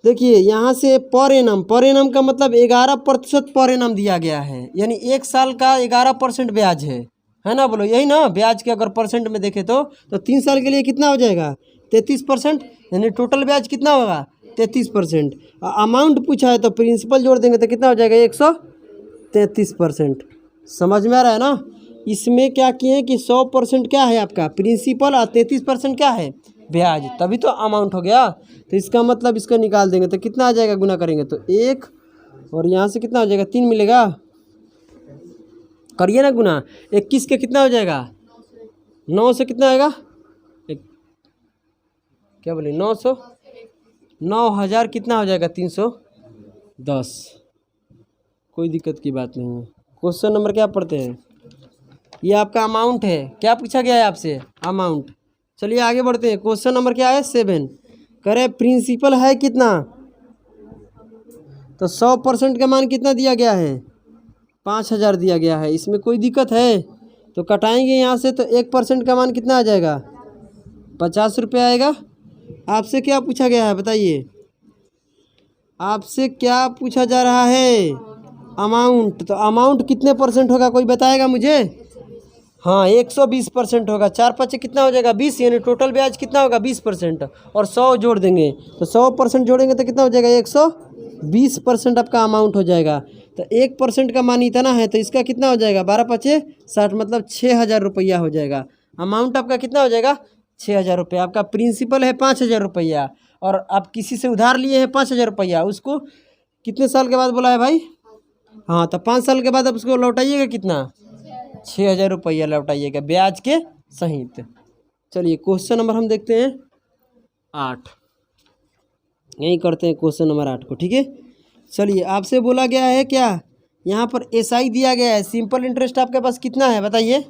देखिए यहाँ से पर एनम का मतलब 11% पर एनम दिया गया है, यानी 1 साल का 11% ब्याज है ना। बोलो यही ना। ब्याज के अगर परसेंट में देखें तो 3 साल के लिए कितना हो जाएगा 33%, यानी टोटल ब्याज कितना होगा 33%। अमाउंट पूछा है तो प्रिंसिपल जोड़ देंगे तो कितना हो जाएगा 133%। समझ में आ रहा है ना। इसमें क्या किए हैं कि 100% क्या है आपका प्रिंसिपल और 33% क्या है ब्याज, तभी तो अमाउंट हो गया। तो इसका मतलब इसको निकाल देंगे तो कितना आ जाएगा, गुना करेंगे तो 1, और यहाँ से कितना हो जाएगा 3 मिलेगा, करिए ना गुना। 21 के कितना हो जाएगा 9 से कितना आएगा क्या बोले 900, 9,000 कितना हो जाएगा 310। कोई दिक्कत की बात नहीं है। क्वेश्चन नंबर क्या पढ़ते हैं ये आपका अमाउंट है। क्या पूछा गया है आपसे? अमाउंट। चलिए आगे बढ़ते हैं। क्वेश्चन नंबर क्या है? 7। करे प्रिंसिपल है कितना? तो 100% का मान कितना दिया गया है? 5000 दिया गया है। इसमें कोई दिक्कत है? तो कटाएंगे यहाँ से, तो 1% का मान कितना आ जाएगा? 50 रुपये आएगा। आपसे क्या पूछा गया है बताइए? आपसे क्या पूछा जा रहा है? अमाउंट। तो अमाउंट कितने परसेंट होगा, कोई बताएगा मुझे? हाँ, 120% होगा। 4 पचे कितना हो जाएगा? 20, यानी टोटल ब्याज कितना होगा? 20%। और 100 जोड़ देंगे, तो 100% जोड़ेंगे तो कितना हो जाएगा? 120% आपका अमाउंट हो जाएगा। तो 1% का मान इतना है, तो इसका कितना हो जाएगा? 12 पचे 60, मतलब 6000 रुपया हो जाएगा। अमाउंट आपका कितना हो जाएगा? 6000 रुपया। आपका प्रिंसिपल है 5000 रुपया, और आप किसी से उधार लिए हैं 5000 रुपया। उसको कितने साल के बाद बोला है भाई? हाँ, तो 5 साल के बाद आप उसको लौटाइएगा कितना? 6000 रुपया लौटाइएगा ब्याज के सहित। चलिए क्वेश्चन नंबर हम देखते हैं 8। यही करते हैं क्वेश्चन नंबर 8 को, ठीक है। चलिए, आपसे बोला गया है क्या? यहाँ पर एसआई दिया गया है। सिंपल इंटरेस्ट आपके पास कितना है बताइए?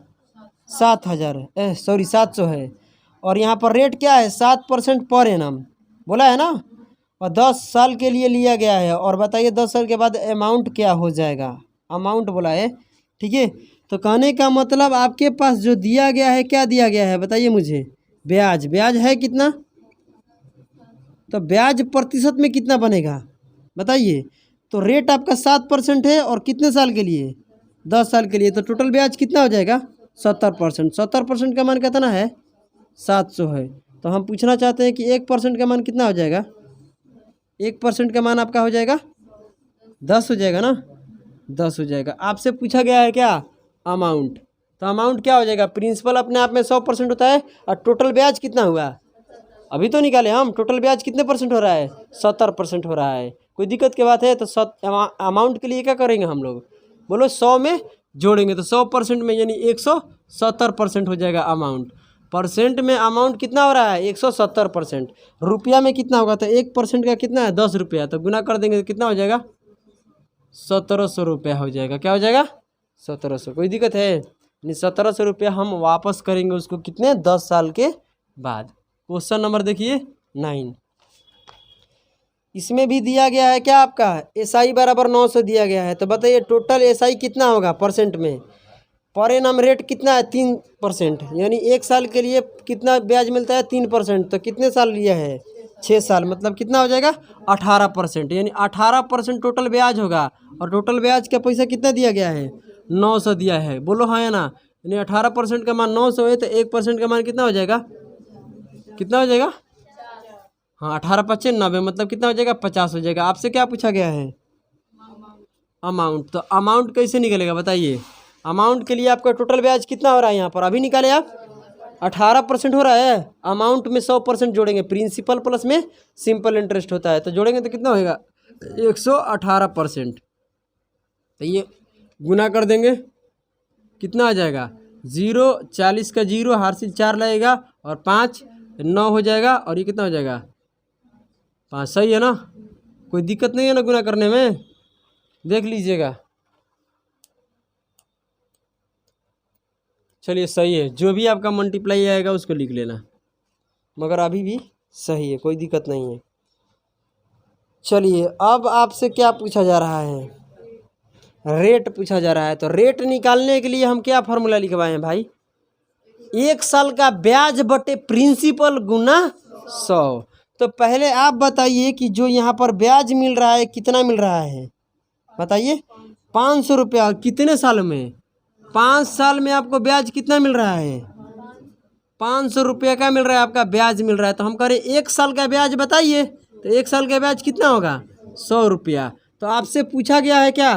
700 है। और यहाँ पर रेट क्या है? 7% पर एनम बोला है ना, और 10 साल के लिए लिया गया है। और बताइए 10 साल के बाद अमाउंट क्या हो जाएगा? अमाउंट बोला है, ठीक है। तो कहने का मतलब आपके पास जो दिया गया है, क्या दिया गया है बताइए मुझे? ब्याज। ब्याज है कितना? तो ब्याज प्रतिशत में कितना बनेगा बताइए? तो रेट आपका 7% है, और कितने साल के लिए? 10 साल के लिए। तो टोटल ब्याज कितना हो जाएगा? 70%। 70% का मान कितना है? 700 है। तो हम पूछना चाहते हैं कि 1% का मान कितना हो जाएगा? 1% का मान आपका हो जाएगा 10 हो जाएगा ना? 10 हो जाएगा। आपसे पूछा गया है क्या? अमाउंट। तो अमाउंट क्या हो जाएगा? प्रिंसिपल अपने आप में 100% होता है, और टोटल ब्याज कितना हुआ? अभी तो निकाले हम। टोटल ब्याज कितने परसेंट हो रहा है? 70% हो रहा है। कोई दिक्कत की बात है? तो अमाउंट के लिए क्या करेंगे हम लोग? बोलो 100 में जोड़ेंगे, तो 100% में यानी 170% हो जाएगा अमाउंट। परसेंट में अमाउंट कितना हो रहा है? 170%। रुपया में कितना होगा? तो 1% का कितना है? 10 रुपया। तो गुना कर देंगे तो कितना हो जाएगा? 1700 रुपया हो जाएगा। क्या हो जाएगा? 1700। कोई दिक्कत है? यानी 1700 रुपया हम वापस करेंगे उसको कितने? 10 साल के बाद। क्वेश्चन नंबर देखिए 9। इसमें भी दिया गया है क्या आपका? एसआई बराबर 900 दिया गया है। तो बताइए टोटल एसआई कितना होगा परसेंट में? पर एनम रेट कितना है? 3%। यानी 1 साल के लिए कितना ब्याज मिलता है? 3%। तो कितने साल लिया है? 6 साल। मतलब कितना हो जाएगा? 18%। यानी 18% टोटल ब्याज होगा। और टोटल ब्याज का पैसा कितना दिया गया है? 900 दिया है। बोलो हाँ या ना? यानी 18% का मान 900 है, तो 1% का मान कितना हो जाएगा? कितना हो जाएगा? हाँ, 18 पच्चीस 90, मतलब कितना हो जाएगा? 50 हो जाएगा। आपसे क्या पूछा गया है? अमाउंट। तो अमाउंट कैसे निकलेगा बताइए? अमाउंट के लिए आपका टोटल ब्याज कितना हो रहा है यहाँ पर? अभी निकाले आप। 18% हो रहा है। अमाउंट में 100% जोड़ेंगे। प्रिंसिपल प्लस में सिंपल इंटरेस्ट होता है, तो जोड़ेंगे तो कितना होगा? 118%। तो ये गुना कर देंगे, कितना आ जाएगा? 0, 40 का 0, हार्सिल 4 लगेगा, और 5 9 हो जाएगा, और ये कितना हो जाएगा? 5। सही है ना? कोई दिक्कत नहीं है ना गुना करने में? देख लीजिएगा। चलिए सही है। जो भी आपका मल्टीप्लाई आएगा उसको लिख लेना, मगर अभी भी सही है, कोई दिक्कत नहीं है। चलिए, अब आपसे क्या पूछा जा रहा है? रेट पूछा जा रहा है। तो रेट निकालने के लिए हम क्या फार्मूला लिखवाए हैं भाई? 1 साल का ब्याज बटे प्रिंसिपल गुना 100। तो पहले आप बताइए कि जो यहाँ पर ब्याज मिल रहा है कितना मिल रहा है बताइए? 500 रुपया। कितने साल में? 5 साल में आपको ब्याज कितना मिल रहा है? 500 रुपया का मिल रहा है, आपका ब्याज मिल रहा है। तो हम कह रहे 1 साल का ब्याज बताइए। तो 1 साल का ब्याज कितना होगा? 100 रुपया। तो आपसे पूछा गया है क्या?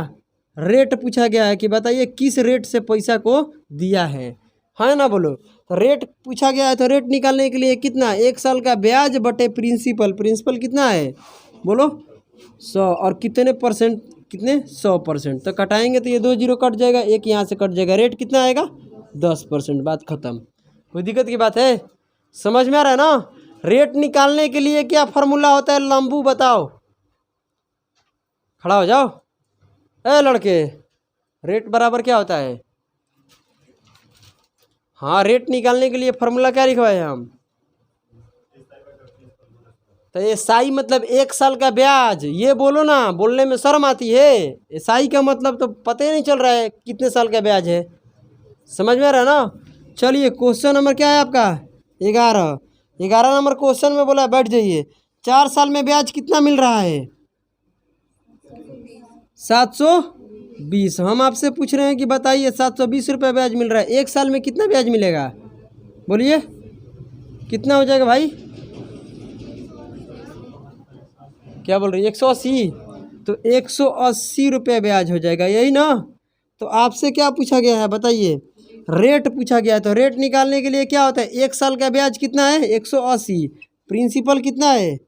रेट पूछा गया है कि बताइए किस रेट से पैसा को दिया है ना? बोलो। तो रेट पूछा गया है, तो रेट निकालने के लिए कितना? 1 साल का ब्याज बटे प्रिंसिपल। प्रिंसिपल कितना है बोलो? 100। और कितने परसेंट? कितने? 100%। तो कटाएंगे तो ये 2 जीरो कट जाएगा, एक यहाँ से कट जाएगा। रेट कितना आएगा? 10%। बात खत्म। कोई दिक्कत की बात है? समझ में आ रहा है ना? रेट निकालने के लिए क्या फार्मूला होता है? लंबू बताओ। खड़ा हो जाओ। ए लड़के, रेट बराबर क्या होता है? हाँ, रेट निकालने के लिए फार्मूला क्या लिखवाए हम? तो एसआई मतलब 1 साल का ब्याज, ये बोलो ना, बोलने में शर्म आती है। एसआई का मतलब तो पता ही नहीं चल रहा है कितने साल का ब्याज है, समझ में आ रहा है ना। चलिए क्वेश्चन नंबर क्या है आपका? 11 नंबर क्वेश्चन में बोला बैठ जाइए। 4 साल में ब्याज कितना मिल रहा है? 720। हम आपसे पूछ रहे हैं कि बताइए 720 रुपये ब्याज मिल रहा है, 1 साल में कितना ब्याज मिलेगा? बोलिए कितना हो जाएगा भाई? क्या बोल रही है? 180। तो 180 रुपये ब्याज हो जाएगा, यही ना। तो आपसे क्या पूछा गया है बताइए? रेट पूछा गया है। तो रेट निकालने के लिए क्या होता है? 1 साल का ब्याज कितना है? 180। प्रिंसिपल कितना है?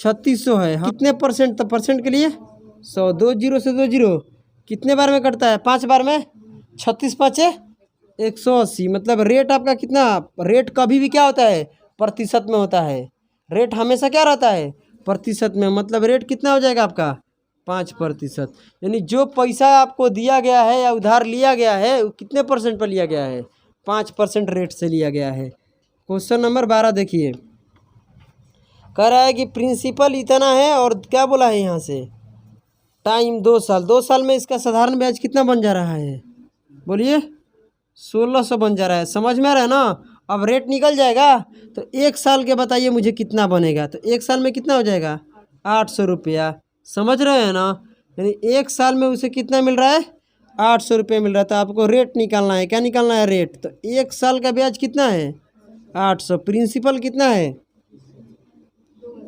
3600 है। कितने परसेंट? तो परसेंट के लिए 100, 2 जीरो से 2 जीरो कितने बार में कटता है? 5 बार में। 36 पाँचे 180। मतलब रेट आपका कितना? रेट कभी भी क्या होता है? प्रतिशत में होता है। रेट हमेशा क्या रहता है? प्रतिशत में। मतलब रेट कितना हो जाएगा आपका? 5%। यानी जो पैसा आपको दिया गया है या उधार लिया गया है वो कितने परसेंट पर लिया गया है? 5% रेट से लिया गया है। क्वेश्चन नंबर 12 देखिए, कह रहा है कि प्रिंसिपल इतना है और क्या बोला है यहाँ से? टाइम 2 साल। 2 साल में इसका साधारण ब्याज कितना बन जा रहा है? बोलिए 1600 बन जा रहा है। समझ में आ रहा है ना। अब रेट निकल जाएगा तो 1 साल के बताइए मुझे कितना बनेगा। तो 1 साल में कितना हो जाएगा? 800 रुपया। समझ रहे हैं ना। यानी 1 साल में उसे कितना मिल रहा है? 800 रुपये मिल रहा है। तो आपको रेट निकालना है। क्या निकालना है? रेट। तो 1 साल का ब्याज कितना है? 800। प्रिंसिपल कितना है?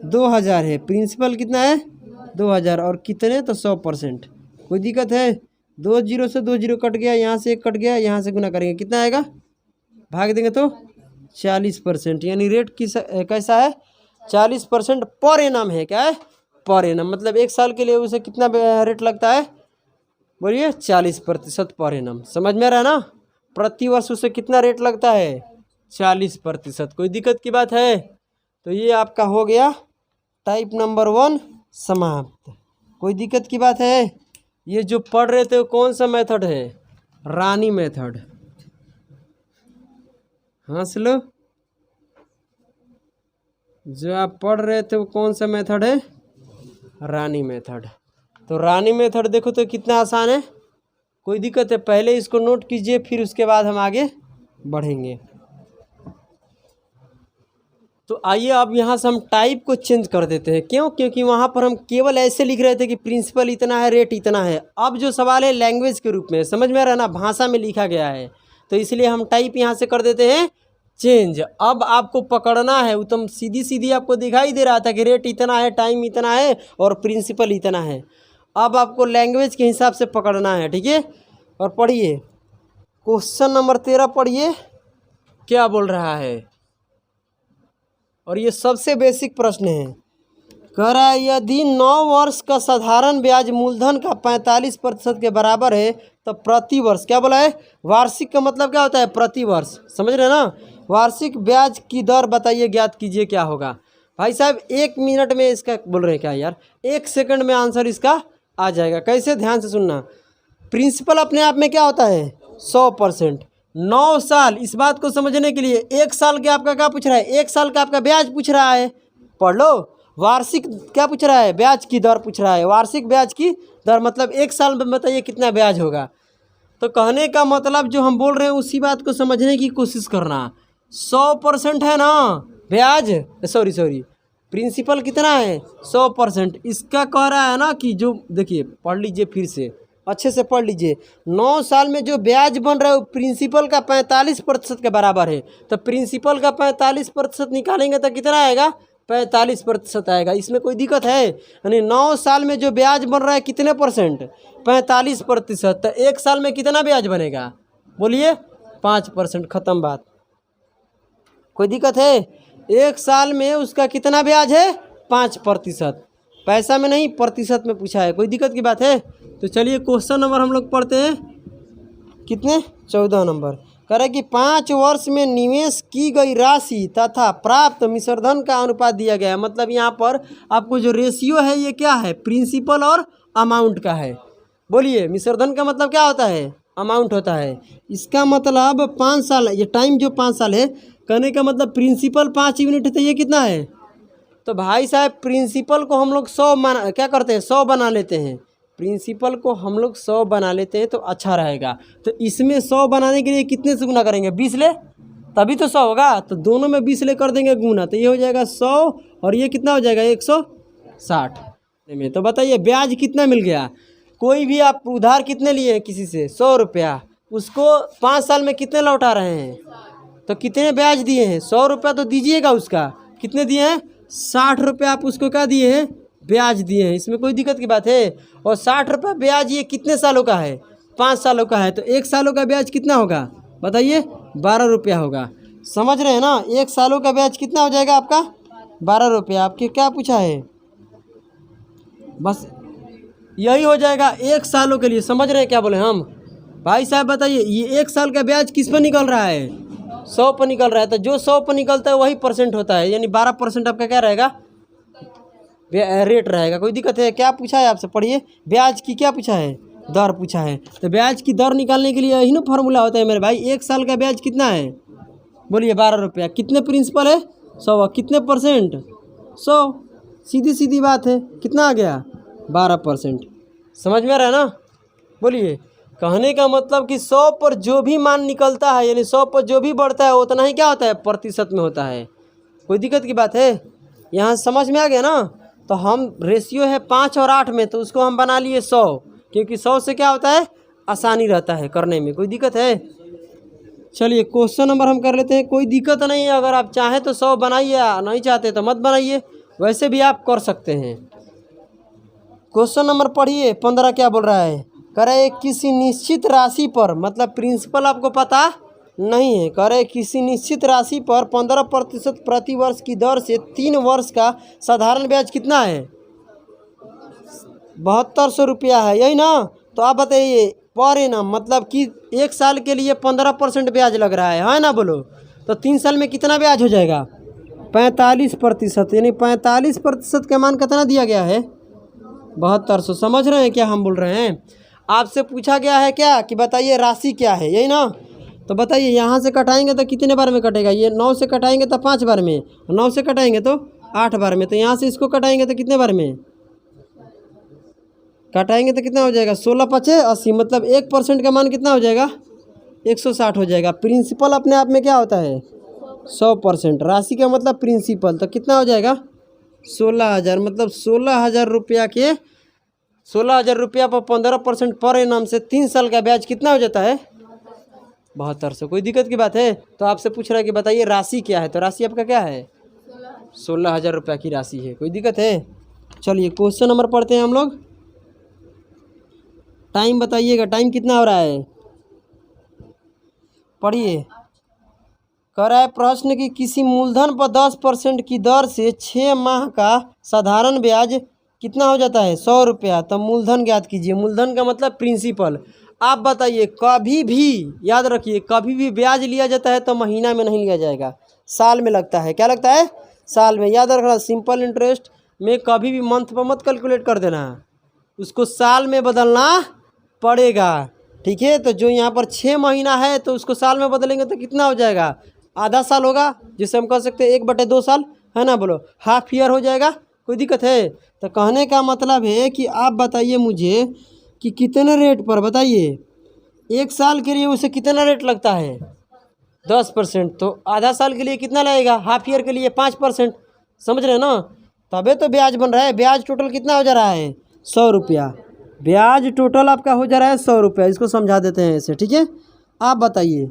2000 है। प्रिंसिपल कितना है? 2000। और कितने? तो 100%। कोई दिक्कत है? 2 जीरो से 2 जीरो कट गया, यहाँ से 1 कट गया, यहाँ से गुना करेंगे कितना आएगा? भाग देंगे तो 40%। यानी रेट कैसा है? 40% पर एनम है। क्या है? Per annum. मतलब 1 साल के लिए उसे कितना रेट लगता है? बोलिए 40% पर एनम। समझ में आ रहा है ना। प्रति वर्ष उसे कितना रेट लगता है? 40%। कोई दिक्कत की बात है? तो ये आपका हो गया टाइप नंबर 1 समाप्त। कोई दिक्कत की बात है? ये जो पढ़ रहे थे वो कौन सा मेथड है? रानी मेथड। हंस लो। जो आप पढ़ रहे थे वो कौन सा मेथड है? रानी मेथड। तो रानी मेथड देखो तो कितना आसान है। कोई दिक्कत है? पहले इसको नोट कीजिए, फिर उसके बाद हम आगे बढ़ेंगे। तो आइए अब यहाँ से हम टाइप को चेंज कर देते हैं। क्यों? क्योंकि वहाँ पर हम केवल ऐसे लिख रहे थे कि प्रिंसिपल इतना है, रेट इतना है। अब जो सवाल है लैंग्वेज के रूप में, समझ में आ रहा है ना, भाषा में लिखा गया है। तो इसलिए हम टाइप यहाँ से कर देते हैं चेंज। अब आपको पकड़ना है, वो तो सीधी सीधी आपको दिखाई दे रहा था कि रेट इतना है, टाइम इतना है और प्रिंसिपल इतना है। अब आपको लैंग्वेज के हिसाब से पकड़ना है, ठीक है। और पढ़िए क्वेश्चन नंबर 13 पढ़िए क्या बोल रहा है। और ये सबसे बेसिक प्रश्न है। कह रहा है यदि 9 वर्ष का साधारण ब्याज मूलधन का 45% के बराबर है तो प्रति वर्ष, क्या बोला है? वार्षिक का मतलब क्या होता है? प्रति वर्ष। समझ रहे हैं ना। वार्षिक ब्याज की दर बताइए, ज्ञात कीजिए। क्या होगा भाई साहब? 1 मिनट में इसका बोल रहे हैं क्या यार? 1 सेकंड में आंसर इसका आ जाएगा। कैसे? ध्यान से सुनना। प्रिंसिपल अपने आप में क्या होता है? 100%। 9 साल, इस बात को समझने के लिए 1 साल के आपका क्या पूछ रहा है? 1 साल का आपका ब्याज पूछ रहा है। पढ़ लो। वार्षिक क्या पूछ रहा है? ब्याज की दर पूछ रहा है। वार्षिक ब्याज की दर मतलब 1 साल में बताइए कितना ब्याज होगा। तो कहने का मतलब जो हम बोल रहे हैं उसी बात को समझने की कोशिश करना। 100% है ना ब्याज, सॉरी प्रिंसिपल कितना है? 100%। इसका कह रहा है ना कि जो, देखिए पढ़ लीजिए फिर से, अच्छे से पढ़ लीजिए। 9 साल में जो ब्याज बन रहा है वो प्रिंसिपल का 45% के बराबर है। तो प्रिंसिपल का 45% निकालेंगे तो कितना आएगा? 45% आएगा। इसमें कोई दिक्कत है? यानी 9 साल में जो ब्याज बन रहा है कितने परसेंट? 45%। तो 1 साल में कितना ब्याज बनेगा? बोलिए 5%। ख़त्म बात। कोई दिक्कत है? 1 साल में उसका कितना ब्याज है? 5%। पैसा में नहीं, प्रतिशत में पूछा है। कोई दिक्कत की बात है? तो चलिए क्वेश्चन नंबर हम लोग पढ़ते हैं। कितने? 14 नंबर। कह रहा है कि 5 वर्ष में निवेश की गई राशि तथा प्राप्त मिश्रधन का अनुपात दिया गया है। मतलब यहाँ पर आपको जो रेशियो है ये क्या है? प्रिंसिपल और अमाउंट का है। बोलिए मिश्रधन का मतलब क्या होता है? अमाउंट होता है। इसका मतलब 5 साल, ये टाइम जो 5 साल है, कहने का मतलब प्रिंसिपल 5 यूनिट है, तो ये कितना है? तो भाई साहब प्रिंसिपल को हम लोग 100 क्या करते हैं, 100 बना लेते हैं। प्रिंसिपल को हम लोग 100 बना लेते हैं तो अच्छा रहेगा। तो इसमें 100 बनाने के लिए कितने से गुना करेंगे? 20 ले, तभी तो 100 होगा। तो दोनों में 20 ले कर देंगे गुना, तो ये हो जाएगा 100 और ये कितना हो जाएगा 160 में। तो बताइए ब्याज कितना मिल गया? कोई भी आप उधार कितने लिए हैं किसी से? 100 रुपया, उसको 5 साल में कितने लौटा रहे हैं? तो कितने ब्याज दिए हैं? 100 रुपया तो दीजिएगा उसका। कितने दिए हैं? 60 रुपया आप उसको क्या दिए हैं? ब्याज दिए हैं। इसमें कोई दिक्कत की बात है? और 60 रुपया ब्याज ये कितने सालों का है? 5 सालों का है। तो 1 सालों का ब्याज कितना होगा बताइए? 12 रुपया होगा। समझ रहे हैं ना? 1 सालों का ब्याज कितना हो जाएगा आपका? 12 रुपया। आपके क्या पूछा है? बस यही हो जाएगा 1 सालों के लिए। समझ रहे हैं क्या बोले हम? भाई साहब बताइए, ये 1 साल का ब्याज किस पर निकल रहा है? 100 पर निकल रहा है। तो जो 100 पर निकलता है वही परसेंट होता है, यानी 12% आपका क्या रहेगा? रेट रहेगा। कोई दिक्कत है? क्या पूछा है आपसे? पढ़िए। ब्याज की क्या पूछा है? दर पूछा है। तो ब्याज की दर निकालने के लिए यही ना फार्मूला होता है मेरे भाई। 1 साल का ब्याज कितना है? बोलिए 12 रुपया। कितने प्रिंसिपल है? 100। कितने परसेंट? 100। सीधी सीधी बात है। कितना आ गया? 12%। समझ में आ रहा है ना? बोलिए। कहने का मतलब कि 100 पर जो भी मान निकलता है, यानी 100 पर जो भी बढ़ता है उतना ही क्या होता है? प्रतिशत में होता है। कोई दिक्कत की बात है? यहाँ समझ में आ गया ना? तो हम रेशियो है 5 और 8 में, तो उसको हम बना लिए 100, क्योंकि 100 से क्या होता है? आसानी रहता है करने में। कोई दिक्कत है? चलिए क्वेश्चन नंबर हम कर लेते हैं। कोई दिक्कत नहीं है, अगर आप चाहें तो 100 बनाइए, नहीं चाहते तो मत बनाइए, वैसे भी आप कर सकते हैं। क्वेश्चन नंबर पढ़िए। 15 क्या बोल रहा है? कह रहे हैं किसी निश्चित राशि पर, मतलब प्रिंसिपल आपको पता नहीं है, कह रहे किसी निश्चित राशि पर 15% प्रति वर्ष की दर से 3 वर्ष का साधारण ब्याज कितना है? 7200 रुपया है, यही ना? तो आप बताइए पर एनम, मतलब कि 1 साल के लिए 15% ब्याज लग रहा है ना? बोलो। तो 3 साल में कितना ब्याज हो जाएगा? 45%, यानी 45% का मान कितना दिया गया है? 7200। समझ रहे हैं क्या हम बोल रहे हैं? आपसे पूछा गया है क्या कि बताइए राशि क्या है, यही ना? तो बताइए यहाँ से कटाएंगे तो कितने बार में कटेगा? ये 9 से कटाएंगे तो 5 बार में, 9 से कटाएंगे तो 8 बार में, तो यहाँ से इसको कटाएंगे तो कितने बार में कटाएंगे? तो कितना हो जाएगा? 16 पचे 80, मतलब 1% का मान कितना हो जाएगा? 160 हो जाएगा। प्रिंसिपल अपने आप में क्या होता है? 100%। राशि का मतलब प्रिंसिपल, तो कितना हो जाएगा? 16,000, मतलब 16,000 रुपया के 16,000 रुपया पर 15% पर एनम से 3 साल का ब्याज कितना हो जाता है? 7200। कोई दिक्कत की बात है? तो आपसे पूछ रहा है कि बताइए राशि क्या है, तो राशि आपका क्या है? 16,000 रुपया की राशि है। कोई दिक्कत है? चलिए क्वेश्चन नंबर पढ़ते हैं हम लोग। टाइम बताइएगा, टाइम कितना हो रहा है? पढ़िए। कह रहा है प्रश्न कि किसी मूलधन पर 10% की दर से 6 माह का साधारण ब्याज कितना हो जाता है? 100 रुपया। तो मूलधन ज्ञात कीजिए। मूलधन का मतलब प्रिंसिपल। आप बताइए, कभी भी याद रखिए, कभी भी ब्याज लिया जाता है तो महीना में नहीं लिया जाएगा, साल में लगता है। क्या लगता है? साल में। याद रखना, सिंपल इंटरेस्ट में कभी भी मंथ पर मत कैलकुलेट कर देना, उसको साल में बदलना पड़ेगा। ठीक है? तो जो यहाँ पर 6 महीना है तो उसको साल में बदलेंगे तो कितना हो जाएगा? आधा साल होगा, जिसे हम कह सकते हैं 1/2 साल, है ना? बोलो हाफ ईयर हो जाएगा। कोई दिक्कत है? तो कहने का मतलब है कि आप बताइए मुझे कि कितने रेट पर, बताइए 1 साल के लिए उसे कितना रेट लगता है? 10%। तो आधा साल के लिए कितना लगेगा? हाफ ईयर के लिए 5%। समझ रहे हैं ना? तबे तो ब्याज बन रहा है। ब्याज टोटल कितना हो जा रहा है? 100 रुपया। ब्याज टोटल आपका हो जा रहा है 100 रुपया। इसको समझा देते हैं ऐसे, ठीक है? आप बताइए,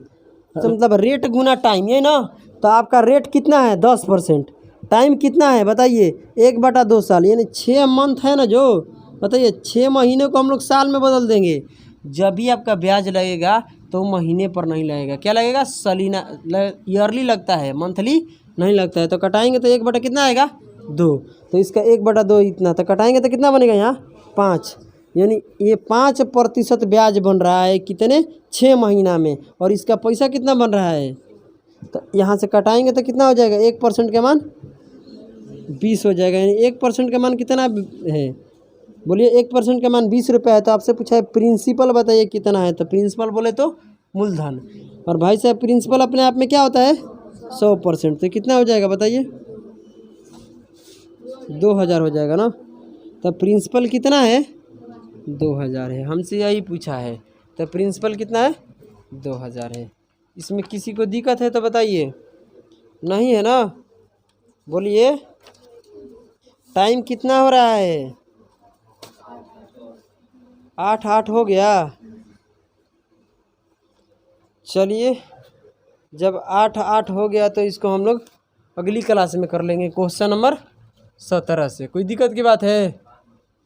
तो मतलब रेट गुना टाइम, ये ना? तो आपका रेट कितना है? 10%। टाइम कितना है बताइए? 1/2 साल, यानी 6 मंथ है ना जो? बताइए 6 महीने को हम लोग साल में बदल देंगे। जब भी आपका ब्याज लगेगा तो महीने पर नहीं लगेगा, क्या लगेगा? सालीना, ईयरली लगता है, मंथली नहीं लगता है। तो कटाएंगे तो 1 कितना आएगा? 2। तो इसका 1/2 इतना, तो कटाएंगे तो कितना बनेगा यहाँ? 5। यानी ये 5% ब्याज बन रहा है कितने? 6 महीना में। और इसका पैसा कितना बन रहा है? तो यहाँ से कटाएंगे तो कितना हो जाएगा? 1% का मान 20 हो जाएगा। यानी 1% का मान कितना है? बोलिए 1% का मान 20 रुपये है, तो आपसे पूछा है प्रिंसिपल बताइए कितना है, तो प्रिंसिपल बोले तो मूलधन। और भाई साहब प्रिंसिपल अपने आप में क्या होता है 100%, तो कितना हो जाएगा बताइए 2000 हो जाएगा ना। तो प्रिंसिपल कितना है 2000 है, हमसे यही पूछा है। तो प्रिंसिपल कितना है 2000 है। इसमें किसी को दिक्कत है तो बताइए, नहीं है ना। बोलिए टाइम कितना हो रहा है 8 हो गया। चलिए जब 8 हो गया तो इसको हम लोग अगली क्लास में कर लेंगे क्वेश्चन नंबर 17 से। कोई दिक्कत की बात है?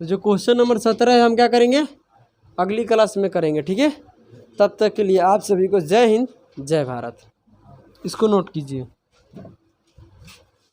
तो जो क्वेश्चन नंबर 17 है हम क्या करेंगे अगली क्लास में करेंगे, ठीक है। तब तक के लिए आप सभी को जय हिंद जय भारत। इसको नोट कीजिए।